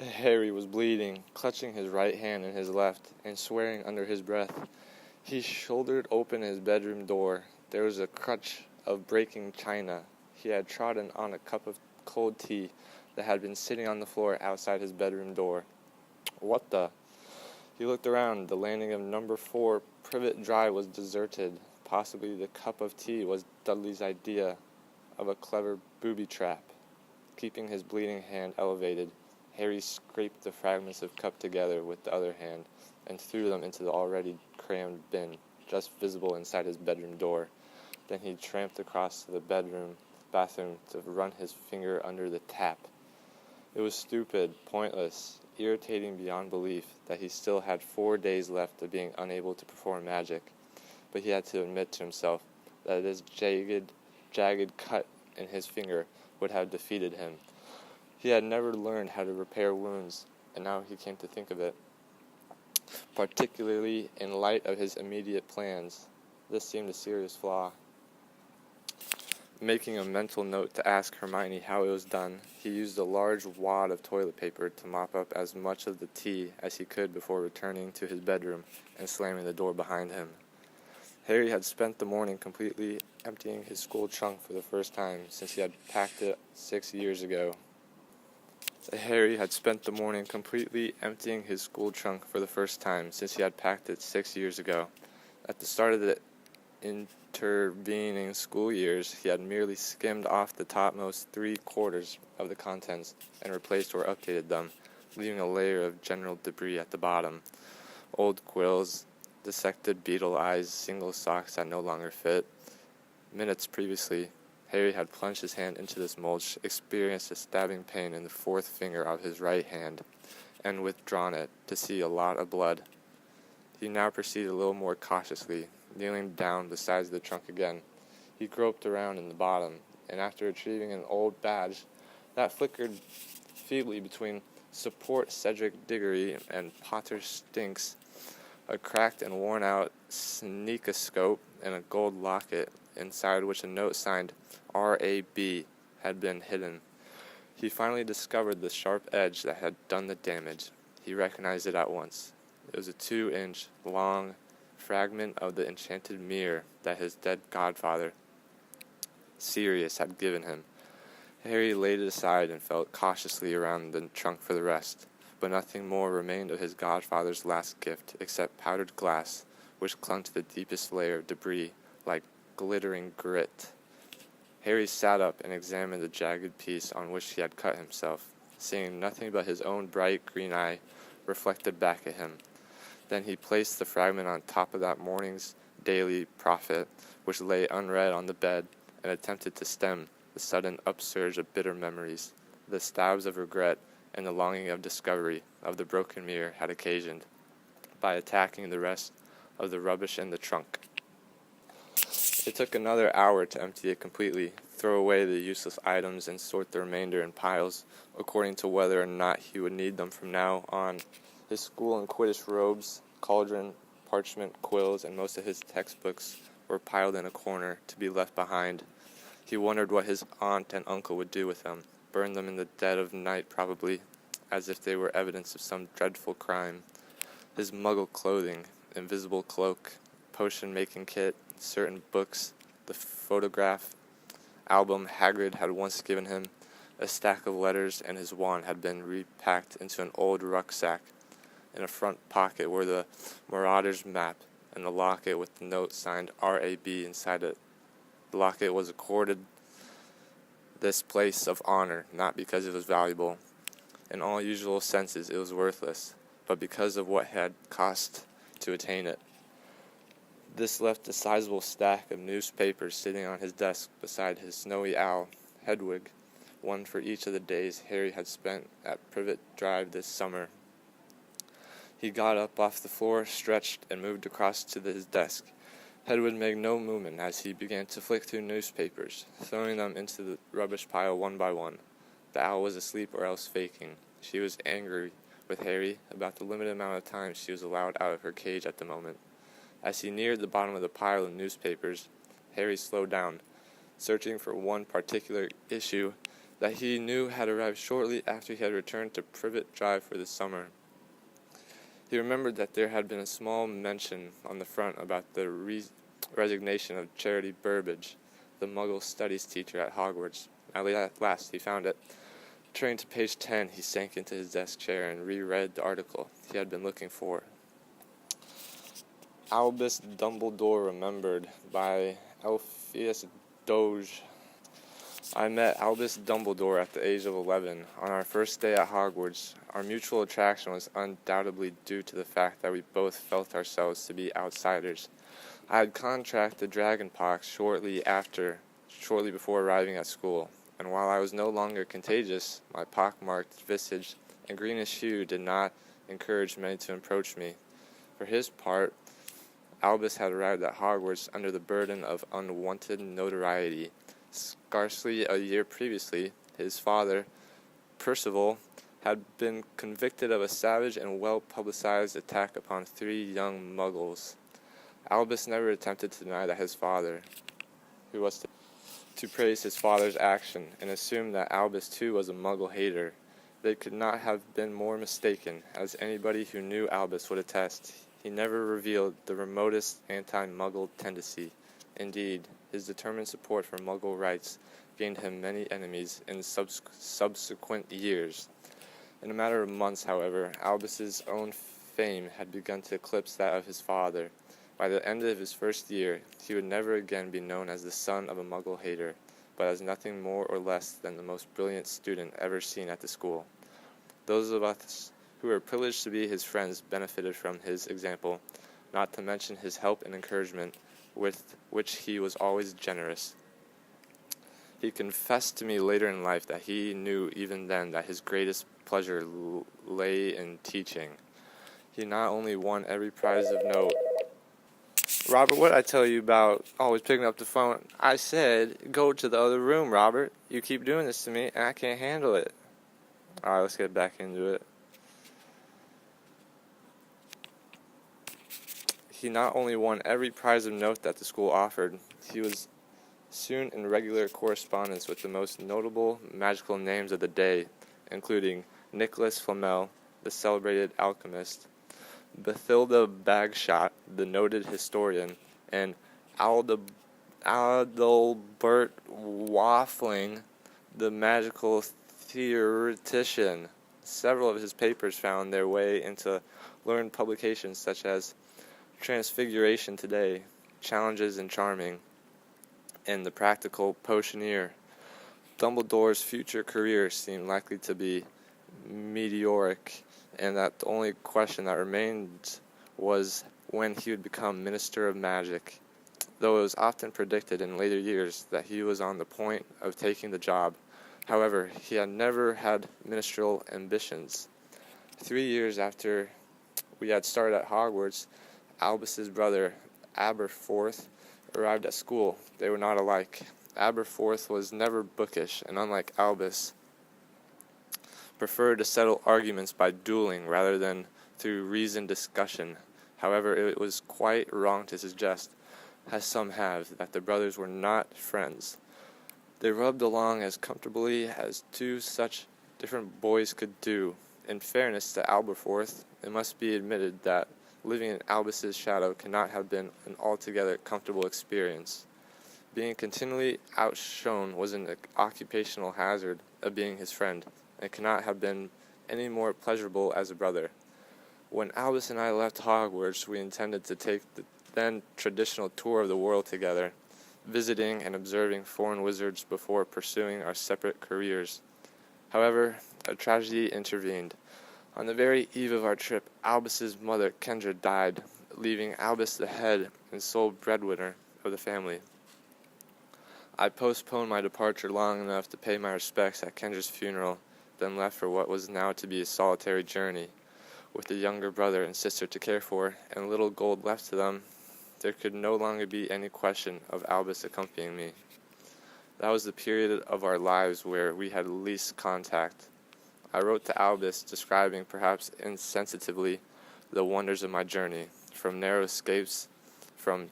Harry was bleeding, clutching his right hand in his left, and swearing under his breath. He shouldered open his bedroom door. There was a crunch of breaking china. He had trodden on a cup of cold tea that had been sitting on the floor outside his bedroom door. What the? He looked around. The landing of number 4 Privet Drive was deserted. Possibly the cup of tea was Dudley's idea of a clever booby trap. Keeping his bleeding hand elevated, Harry scraped the fragments of cup together with the other hand and threw them into the already crammed bin, just visible inside his bedroom door. Then he tramped across to the bathroom to run his finger under the tap. It was stupid, pointless, irritating beyond belief that he still had 4 days left of being unable to perform magic, but he had to admit to himself that this jagged cut in his finger would have defeated him. He had never learned how to repair wounds, and now he came to think of it. Particularly in light of his immediate plans, this seemed a serious flaw. Making a mental note to ask Hermione how it was done, he used a large wad of toilet paper to mop up as much of the tea as he could before returning to his bedroom and slamming the door behind him. Harry had spent the morning completely emptying his school trunk for the first time since he had packed it 6 years ago. At the start of the intervening school years, he had merely skimmed off the topmost 3/4 of the contents and replaced or updated them, leaving a layer of general debris at the bottom. Old quills, dissected beetle eyes, single socks that no longer fit. Minutes previously, Harry had plunged his hand into this mulch, experienced a stabbing pain in the 4th finger of his right hand, and withdrawn it to see a lot of blood. He now proceeded a little more cautiously, kneeling down beside the trunk again. He groped around in the bottom, and after retrieving an old badge that flickered feebly between Support Cedric Diggory and Potter Stinks, a cracked and worn-out sneakoscope, and a gold locket, inside which a note signed R.A.B. had been hidden. He finally discovered the sharp edge that had done the damage. He recognized it at once. It was a 2-inch long fragment of the enchanted mirror that his dead godfather, Sirius, had given him. Harry laid it aside and felt cautiously around the trunk for the rest, but nothing more remained of his godfather's last gift except powdered glass, which clung to the deepest layer of debris like glittering grit. Harry sat up and examined the jagged piece on which he had cut himself, seeing nothing but his own bright green eye reflected back at him. Then he placed the fragment on top of that morning's Daily Prophet, which lay unread on the bed, and attempted to stem the sudden upsurge of bitter memories, the stabs of regret, and the longing of discovery of the broken mirror had occasioned, by attacking the rest of the rubbish in the trunk. It took another hour to empty it completely, throw away the useless items, and sort the remainder in piles, according to whether or not he would need them from now on. His school and Quidditch robes, cauldron, parchment, quills, and most of his textbooks were piled in a corner to be left behind. He wondered what his aunt and uncle would do with them, burn them in the dead of night probably, as if they were evidence of some dreadful crime. His muggle clothing, invisible cloak, potion-making kit, certain books, the photograph album Hagrid had once given him, a stack of letters, and his wand had been repacked into an old rucksack. In a front pocket were the Marauder's map and the locket with the note signed R.A.B. inside it. The locket was accorded this place of honor, not because it was valuable. In all usual senses it was worthless, but because of what had cost to attain it. This left a sizable stack of newspapers sitting on his desk beside his snowy owl, Hedwig, one for each of the days Harry had spent at Privet Drive this summer. He got up off the floor, stretched, and moved across to his desk. Hedwig made no movement as he began to flick through newspapers, throwing them into the rubbish pile one by one. The owl was asleep or else faking. She was angry with Harry about the limited amount of time she was allowed out of her cage at the moment. As he neared the bottom of the pile of newspapers, Harry slowed down, searching for one particular issue that he knew had arrived shortly after he had returned to Privet Drive for the summer. He remembered that there had been a small mention on the front about the resignation of Charity Burbage, the Muggle studies teacher at Hogwarts. At last he found it. Turning to page 10, he sank into his desk chair and reread the article he had been looking for. Albus Dumbledore Remembered by Alpheus Doge. I met Albus Dumbledore at the age of 11 on our first day at Hogwarts. Our mutual attraction was undoubtedly due to the fact that we both felt ourselves to be outsiders. I had contracted dragonpox shortly before arriving at school, and while I was no longer contagious, my pock-marked visage and greenish hue did not encourage many to approach me. For his part, Albus had arrived at Hogwarts under the burden of unwanted notoriety. Scarcely a year previously, his father, Percival, had been convicted of a savage and well-publicized attack upon 3 young Muggles. Albus never attempted to deny that his father, who was to praise his father's action, and assumed that Albus too was a Muggle hater. They could not have been more mistaken, as anybody who knew Albus would attest. He never revealed the remotest anti-Muggle tendency. Indeed, his determined support for Muggle rights gained him many enemies in subsequent years. In a matter of months, however, Albus's own fame had begun to eclipse that of his father. By the end of his first year, he would never again be known as the son of a Muggle hater, but as nothing more or less than the most brilliant student ever seen at the school. Those of us who were privileged to be his friends benefited from his example, not to mention his help and encouragement, with which he was always generous. He confessed to me later in life that he knew even then that his greatest pleasure lay in teaching. He not only won every prize of note. Robert, what did I tell you about always picking up the phone? I said, go to the other room, Robert. You keep doing this to me, and I can't handle it. Alright, let's get back into it. He not only won every prize of note that the school offered, he was soon in regular correspondence with the most notable magical names of the day, including Nicholas Flamel, the celebrated alchemist, Bathilda Bagshot, the noted historian, and Adalbert Waffling, the magical theoretician. Several of his papers found their way into learned publications such as Transfiguration Today, Challenges in Charming, and The Practical Potioneer. Dumbledore's future career seemed likely to be meteoric, and that the only question that remained was when he would become Minister of Magic, though it was often predicted in later years that he was on the point of taking the job. However, he had never had ministerial ambitions. 3 years after we had started at Hogwarts, Albus's brother, Aberforth, arrived at school. They were not alike. Aberforth was never bookish, and unlike Albus, preferred to settle arguments by dueling rather than through reasoned discussion. However, it was quite wrong to suggest, as some have, that the brothers were not friends. They rubbed along as comfortably as 2 such different boys could do. In fairness to Aberforth, it must be admitted that living in Albus's shadow cannot have been an altogether comfortable experience. Being continually outshone was an occupational hazard of being his friend, and cannot have been any more pleasurable as a brother. When Albus and I left Hogwarts, we intended to take the then traditional tour of the world together, visiting and observing foreign wizards before pursuing our separate careers. However, a tragedy intervened. On the very eve of our trip, Albus's mother, Kendra, died, leaving Albus the head and sole breadwinner of the family. I postponed my departure long enough to pay my respects at Kendra's funeral, then left for what was now to be a solitary journey. With a younger brother and sister to care for, and little gold left to them, there could no longer be any question of Albus accompanying me. That was the period of our lives where we had least contact. I wrote to Albus, describing, perhaps insensitively, the wonders of my journey, from narrow escapes from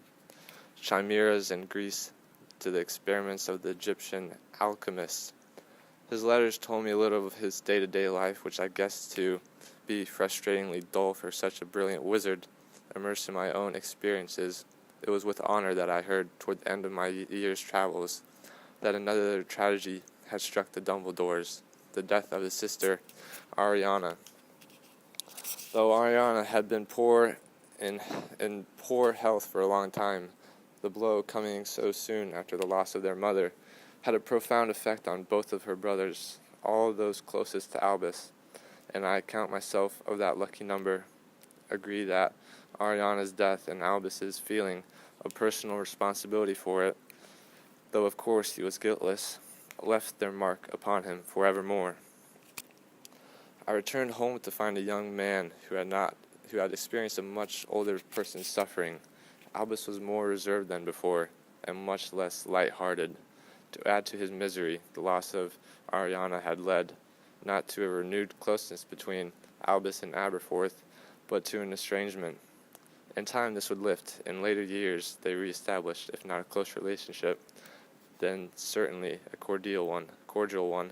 chimeras in Greece to the experiments of the Egyptian alchemists. His letters told me a little of his day-to-day life, which I guessed to be frustratingly dull for such a brilliant wizard. Immersed in my own experiences, it was with honor that I heard, toward the end of my year's travels, that another tragedy had struck the Dumbledores, the death of his sister, Ariana. Though Ariana had been in poor health for a long time, the blow coming so soon after the loss of their mother had a profound effect on both of her brothers, all of those closest to Albus, and I count myself of that lucky number, agree that Ariana's death and Albus's feeling of personal responsibility for it, though of course he was guiltless, left their mark upon him forevermore. I returned home to find a young man who had experienced a much older person's suffering. Albus was more reserved than before, and much less light-hearted. To add to his misery, the loss of Ariana had led, not to a renewed closeness between Albus and Aberforth, but to an estrangement. In time this would lift. In later years they re-established, if not a close relationship, then certainly a cordial one.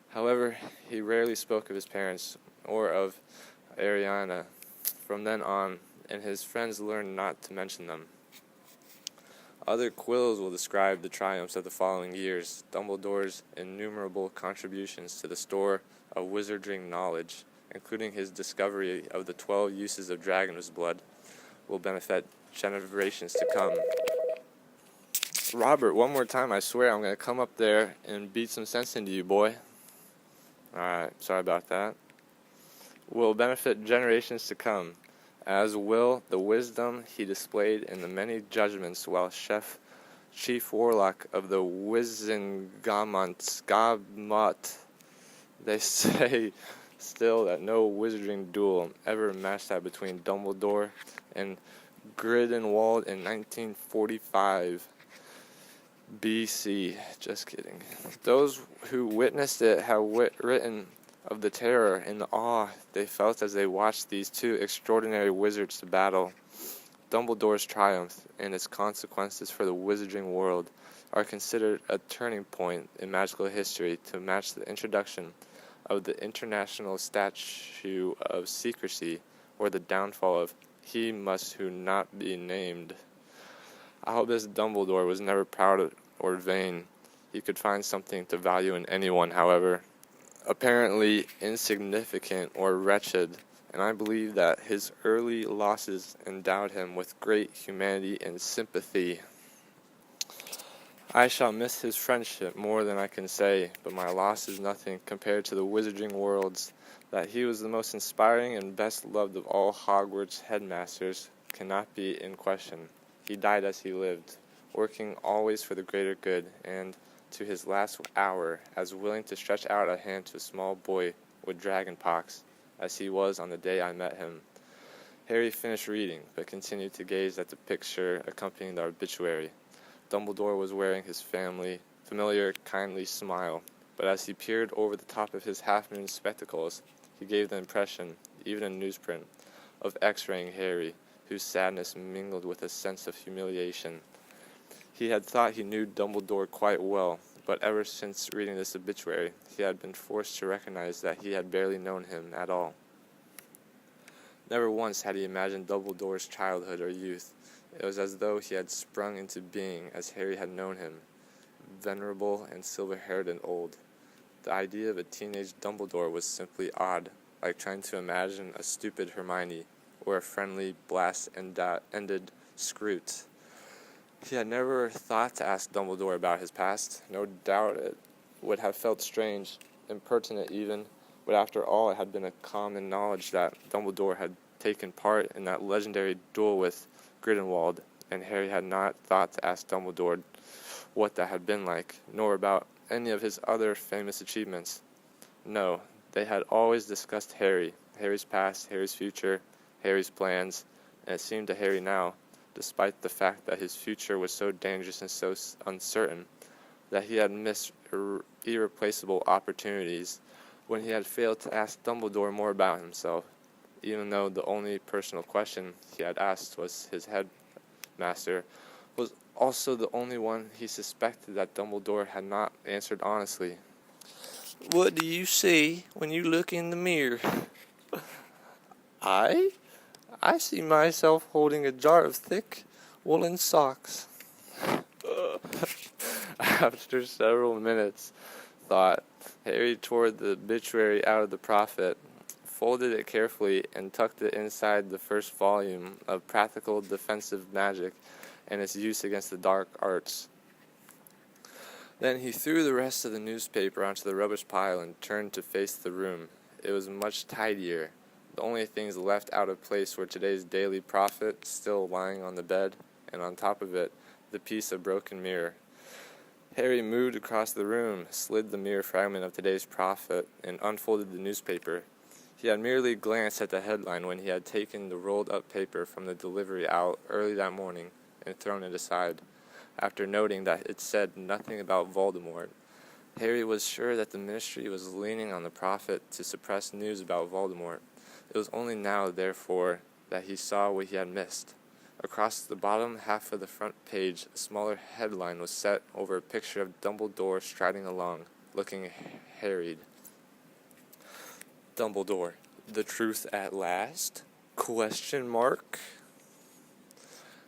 However, he rarely spoke of his parents or of Ariana from then on, and his friends learned not to mention them. Other quills will describe the triumphs of the following years. Dumbledore's innumerable contributions to the store of wizarding knowledge, including his discovery of the 12 uses of dragon's blood, will benefit generations to come. Robert, one more time, I swear I'm going to come up there and beat some sense into you, boy. Alright, sorry about that. Will benefit generations to come, as will the wisdom he displayed in the many judgments while chief warlock of the Wizengamot. They say still that no wizarding duel ever matched that between Dumbledore and Grindelwald in 1945 BC. Just kidding. Those who witnessed it have written of the terror and the awe they felt as they watched these two extraordinary wizards to battle. Dumbledore's triumph and its consequences for the wizarding world are considered a turning point in magical history to match the introduction of the international statute of secrecy or the downfall of he must who not be named. Albus Dumbledore was never proud or vain. He could find something to value in anyone, however apparently insignificant or wretched, and I believe that his early losses endowed him with great humanity and sympathy. I shall miss his friendship more than I can say, but my loss is nothing compared to the wizarding worlds. That he was the most inspiring and best loved of all Hogwarts headmasters cannot be in question. He died as he lived, working always for the greater good, and to his last hour as willing to stretch out a hand to a small boy with dragon pox as he was on the day I met him. Harry finished reading, but continued to gaze at the picture accompanying the obituary. Dumbledore was wearing his familiar, kindly smile, but as he peered over the top of his half-moon spectacles, he gave the impression, even in newsprint, of X-raying Harry, whose sadness mingled with a sense of humiliation. He had thought he knew Dumbledore quite well, but ever since reading this obituary, he had been forced to recognize that he had barely known him at all. Never once had he imagined Dumbledore's childhood or youth. It was as though he had sprung into being as Harry had known him, venerable and silver-haired and old. The idea of a teenage Dumbledore was simply odd, like trying to imagine a stupid Hermione or a friendly, blast-ended Scroot. He had never thought to ask Dumbledore about his past. No doubt it would have felt strange, impertinent even, but after all it had been a common knowledge that Dumbledore had taken part in that legendary duel with Grindelwald, and Harry had not thought to ask Dumbledore what that had been like, nor about any of his other famous achievements. No, they had always discussed Harry's past, Harry's future, Harry's plans, and it seemed to Harry now, despite the fact that his future was so dangerous and so uncertain, that he had missed irreplaceable opportunities when he had failed to ask Dumbledore more about himself, even though the only personal question he had asked was his headmaster, was also the only one he suspected that Dumbledore had not answered honestly. What do you see when you look in the mirror? I? I see myself holding a jar of thick woolen socks. After several minutes, thought, Harry tore the obituary out of the prophet, folded it carefully, and tucked it inside the first volume of Practical Defensive Magic and its use against the dark arts. Then he threw the rest of the newspaper onto the rubbish pile and turned to face the room. It was much tidier. The only things left out of place were today's Daily Prophet still lying on the bed, and on top of it, the piece of broken mirror. Harry moved across the room, slid the mirror fragment of today's Prophet, and unfolded the newspaper. He had merely glanced at the headline when he had taken the rolled-up paper from the delivery out early that morning and thrown it aside. After noting that it said nothing about Voldemort, Harry was sure that the Ministry was leaning on the Prophet to suppress news about Voldemort. It was only now, therefore, that he saw what he had missed. Across the bottom half of the front page, a smaller headline was set over a picture of Dumbledore striding along, looking harried. Dumbledore, the truth at last? ?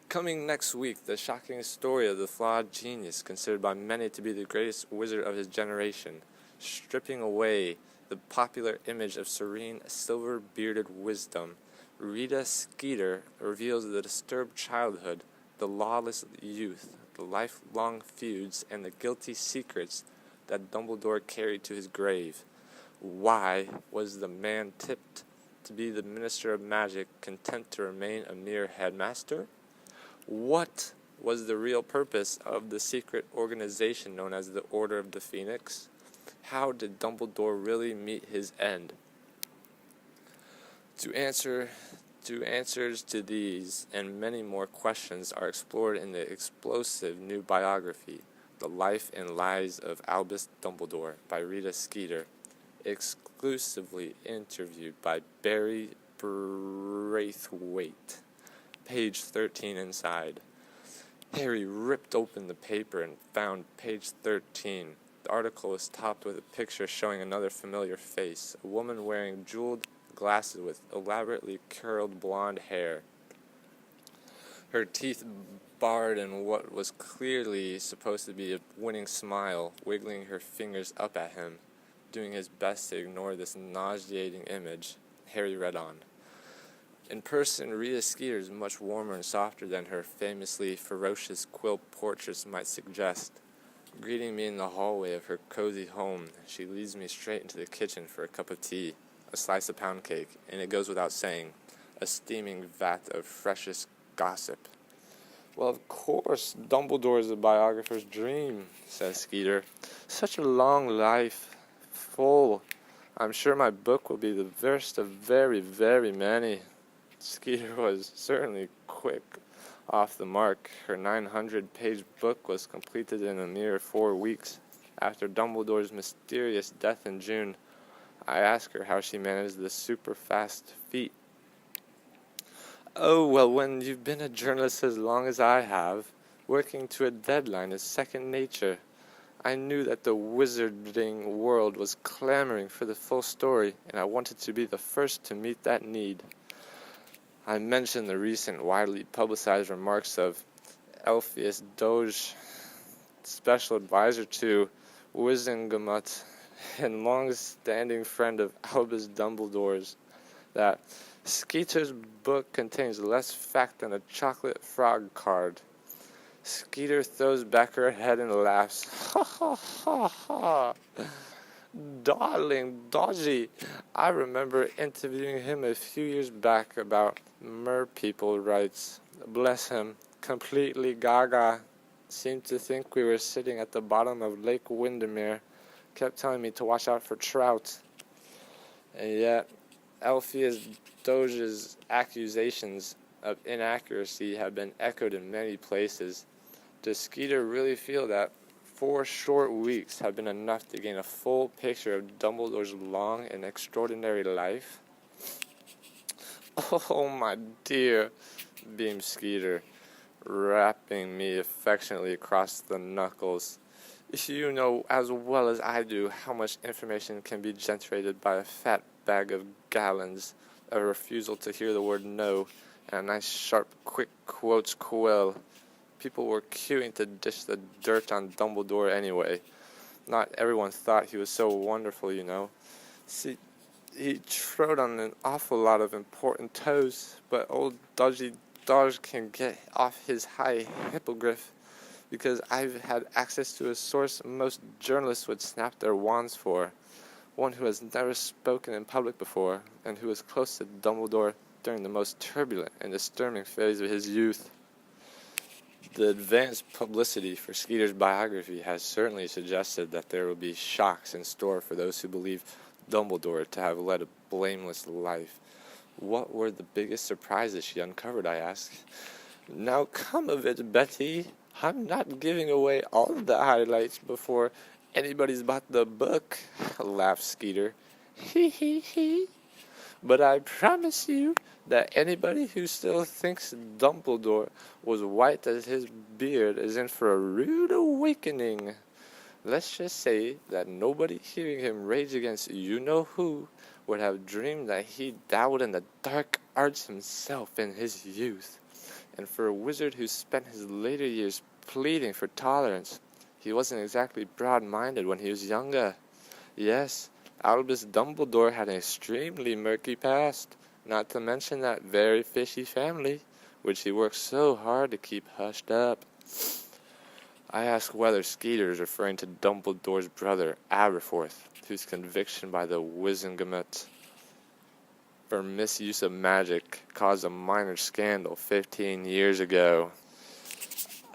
Coming next week, the shocking story of the flawed genius considered by many to be the greatest wizard of his generation, stripping away the popular image of serene, silver-bearded wisdom. Rita Skeeter reveals the disturbed childhood, the lawless youth, the lifelong feuds, and the guilty secrets that Dumbledore carried to his grave. Why was the man tipped to be the Minister of Magic content to remain a mere headmaster? What was the real purpose of the secret organization known as the Order of the Phoenix? How did Dumbledore really meet his end? Answers to these and many more questions are explored in the explosive new biography, The Life and Lies of Albus Dumbledore by Rita Skeeter, exclusively interviewed by Barry Braithwaite. Page 13 inside. Harry ripped open the paper and found page 13. The article was topped with a picture showing another familiar face, a woman wearing jeweled glasses with elaborately curled blonde hair. Her teeth barred in what was clearly supposed to be a winning smile, wiggling her fingers up at him. Doing his best to ignore this nauseating image, Harry read on. In person, Rita Skeeter is much warmer and softer than her famously ferocious quill portraits might suggest. Greeting me in the hallway of her cozy home, she leads me straight into the kitchen for a cup of tea, a slice of pound cake, and it goes without saying, a steaming vat of freshest gossip. Well, of course, Dumbledore is a biographer's dream, says Skeeter. Such a long life, full. I'm sure my book will be the first of very, very many. Skeeter was certainly quick off the mark. Her 900-page book was completed in a mere 4 weeks. After Dumbledore's mysterious death in June, I asked her how she managed the super-fast feat. Oh, well, when you've been a journalist as long as I have, working to a deadline is second nature. I knew that the wizarding world was clamoring for the full story, and I wanted to be the first to meet that need. I mentioned the recent widely publicized remarks of Elphias Doge, special advisor to Wizengamot and long-standing friend of Albus Dumbledore's, that Skeeter's book contains less fact than a chocolate frog card. Skeeter throws back her head and laughs. Ha ha ha ha. Darling Dodgy, I remember interviewing him a few years back about merpeople rights. Bless him, completely gaga. Seemed to think we were sitting at the bottom of Lake Windermere. Kept telling me to watch out for trout. And yet, Elphias Doge's accusations of inaccuracy have been echoed in many places. Does Skeeter really feel that 4 short weeks have been enough to gain a full picture of Dumbledore's long and extraordinary life? Oh, my dear, beamed Skeeter, rapping me affectionately across the knuckles. You know as well as I do how much information can be generated by a fat bag of gallons, a refusal to hear the word no, and a nice sharp quick quotes quill. People were queuing to dish the dirt on Dumbledore anyway. Not everyone thought he was so wonderful, you know. See, he trod on an awful lot of important toes, but old Dodgy Dodge can get off his high hippogriff because I've had access to a source most journalists would snap their wands for, one who has never spoken in public before, and who was close to Dumbledore during the most turbulent and disturbing phase of his youth. The advanced publicity for Skeeter's biography has certainly suggested that there will be shocks in store for those who believe Dumbledore to have led a blameless life. What were the biggest surprises she uncovered, I asked. Now come of it, Betty. I'm not giving away all of the highlights before anybody's bought the book, laughed Skeeter. Hee hee hee. But I promise you that anybody who still thinks Dumbledore was white as his beard is in for a rude awakening. Let's just say that nobody hearing him rage against you-know-who would have dreamed that he dabbled in the dark arts himself in his youth. And for a wizard who spent his later years pleading for tolerance, he wasn't exactly broad-minded when he was younger. Yes, Albus Dumbledore had an extremely murky past, not to mention that very fishy family, which he worked so hard to keep hushed up. I asked whether Skeeter is referring to Dumbledore's brother, Aberforth, whose conviction by the Wizengamot for misuse of magic caused a minor scandal 15 years ago.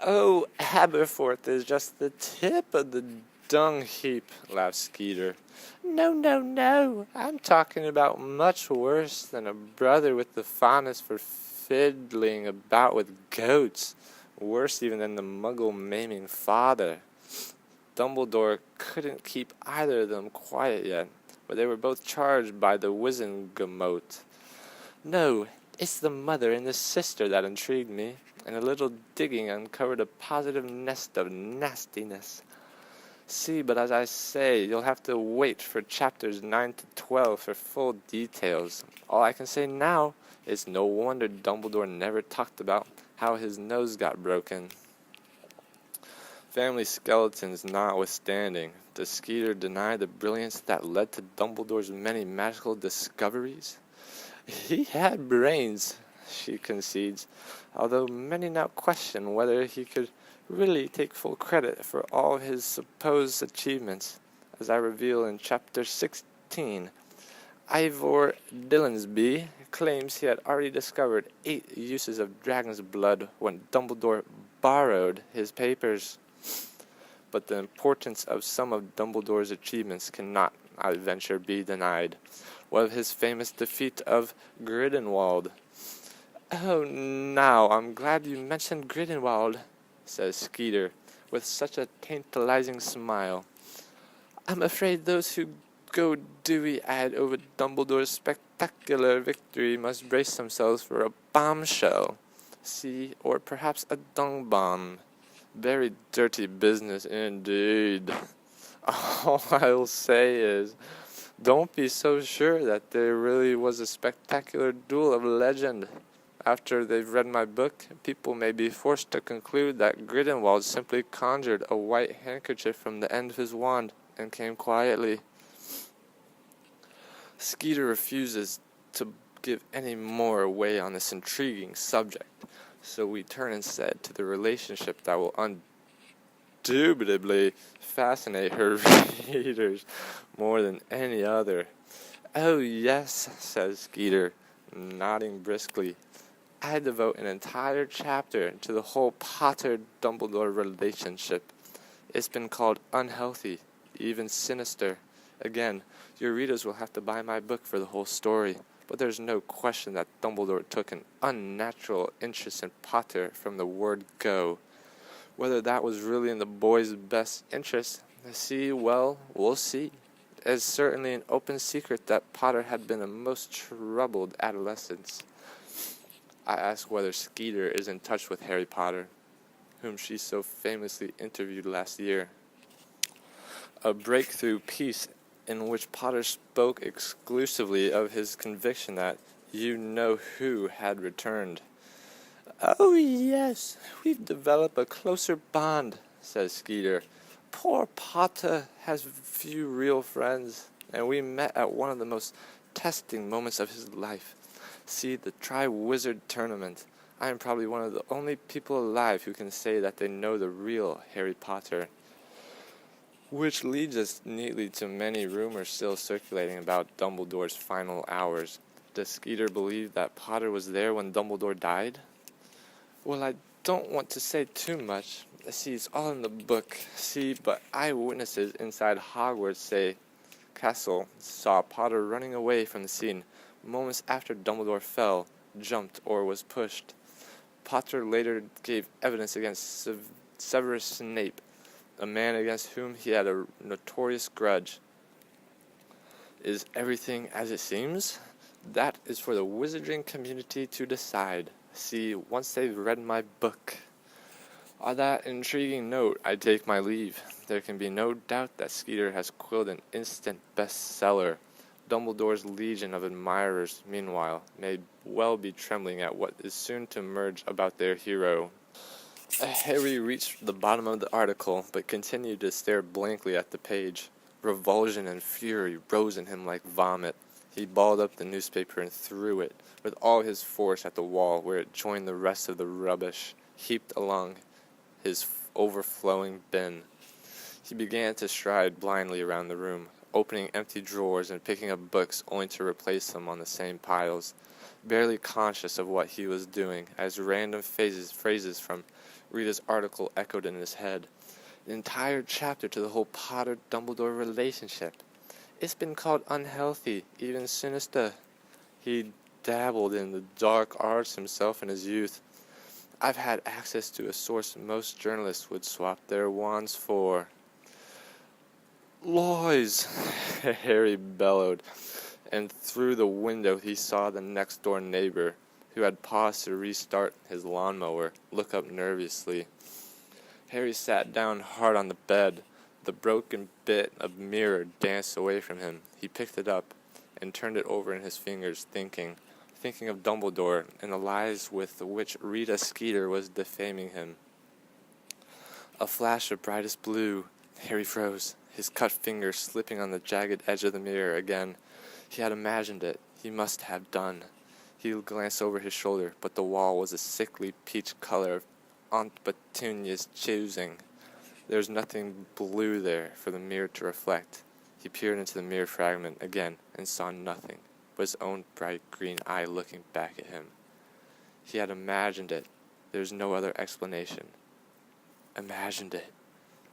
Oh, Aberforth is just the tip of the dung heap, laughed Skeeter. No, I'm talking about much worse than a brother with the fondness for fiddling about with goats, worse even than the muggle-maiming father. Dumbledore couldn't keep either of them quiet yet, but they were both charged by the Wizengamot. No, it's the mother and the sister that intrigued me, and a little digging uncovered a positive nest of nastiness. See, but as I say, you'll have to wait for chapters 9 to 12 for full details. All I can say now is no wonder Dumbledore never talked about how his nose got broken. Family skeletons notwithstanding, does Skeeter deny the brilliance that led to Dumbledore's many magical discoveries? He had brains, she concedes, although many now question whether he could really take full credit for all his supposed achievements, as I reveal in chapter 16. Ivor Dillonsby claims he had already discovered 8 uses of dragon's blood when Dumbledore borrowed his papers. But the importance of some of Dumbledore's achievements cannot, I venture, be denied. What of his famous defeat of Grindelwald? Oh, now, I'm glad you mentioned Grindelwald, says Skeeter, with such a tantalizing smile. I'm afraid those who go dewy-eyed over Dumbledore's spectacular victory must brace themselves for a bombshell. See, or perhaps a dung bomb. Very dirty business indeed. All I'll say is, don't be so sure that there really was a spectacular duel of legend. After they've read my book, people may be forced to conclude that Grindelwald simply conjured a white handkerchief from the end of his wand and came quietly. Skeeter refuses to give any more away on this intriguing subject, so we turn instead to the relationship that will indubitably fascinate her readers more than any other. Oh yes, says Skeeter, nodding briskly. I devote an entire chapter to the whole Potter-Dumbledore relationship. It's been called unhealthy, even sinister. Again, your readers will have to buy my book for the whole story, but there's no question that Dumbledore took an unnatural interest in Potter from the word go. Whether that was really in the boy's best interest, we'll see. It's certainly an open secret that Potter had been a most troubled adolescence. I ask whether Skeeter is in touch with Harry Potter, whom she so famously interviewed last year. a breakthrough piece in which Potter spoke exclusively of his conviction that you-know-who had returned. "Oh, yes, we've developed a closer bond," says Skeeter. "Poor Potter has few real friends, and we met at one of the most testing moments of his life. See, the Tri-Wizard Tournament. I am probably one of the only people alive who can say that they know the real Harry Potter." Which leads us neatly to many rumors still circulating about Dumbledore's final hours. Does Skeeter believe that Potter was there when Dumbledore died? Well, I don't want to say too much. See, it's all in the book. See, but eyewitnesses inside Hogwarts Castle saw Potter running away from the scene moments after Dumbledore fell, jumped, or was pushed. Potter later gave evidence against Severus Snape, a man against whom he had a notorious grudge. Is everything as it seems? That is for the wizarding community to decide. See, once they've read my book. On that intriguing note, I take my leave. There can be no doubt that Skeeter has quilled an instant bestseller. Dumbledore's legion of admirers, meanwhile, may well be trembling at what is soon to emerge about their hero. Harry reached the bottom of the article, but continued to stare blankly at the page. Revulsion and fury rose in him like vomit. He balled up the newspaper and threw it with all his force at the wall, where it joined the rest of the rubbish heaped along his overflowing bin. He began to stride blindly around the room, opening empty drawers and picking up books only to replace them on the same piles, barely conscious of what he was doing, as random phrases from Rita's article echoed in his head. An entire chapter to the whole Potter-Dumbledore relationship. It's been called unhealthy, even sinister. He dabbled in the dark arts himself in his youth. I've had access to a source most journalists would swap their wands for. "Lies!" Harry bellowed, and through the window he saw the next-door neighbor, who had paused to restart his lawnmower, look up nervously. Harry sat down hard on the bed. The broken bit of mirror danced away from him. He picked it up and turned it over in his fingers, thinking of Dumbledore and the lies with which Rita Skeeter was defaming him. A flash of brightest blue. Harry froze, his cut finger slipping on the jagged edge of the mirror again. He had imagined it. He must have done. He glanced over his shoulder, but the wall was a sickly peach color of Aunt Petunia's choosing. There was nothing blue there for the mirror to reflect. He peered into the mirror fragment again and saw nothing but his own bright green eye looking back at him. He had imagined it. There was no other explanation. Imagined it.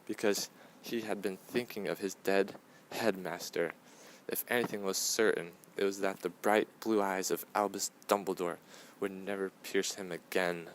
Because he had been thinking of his dead headmaster. If anything was certain, it was that the bright blue eyes of Albus Dumbledore would never pierce him again.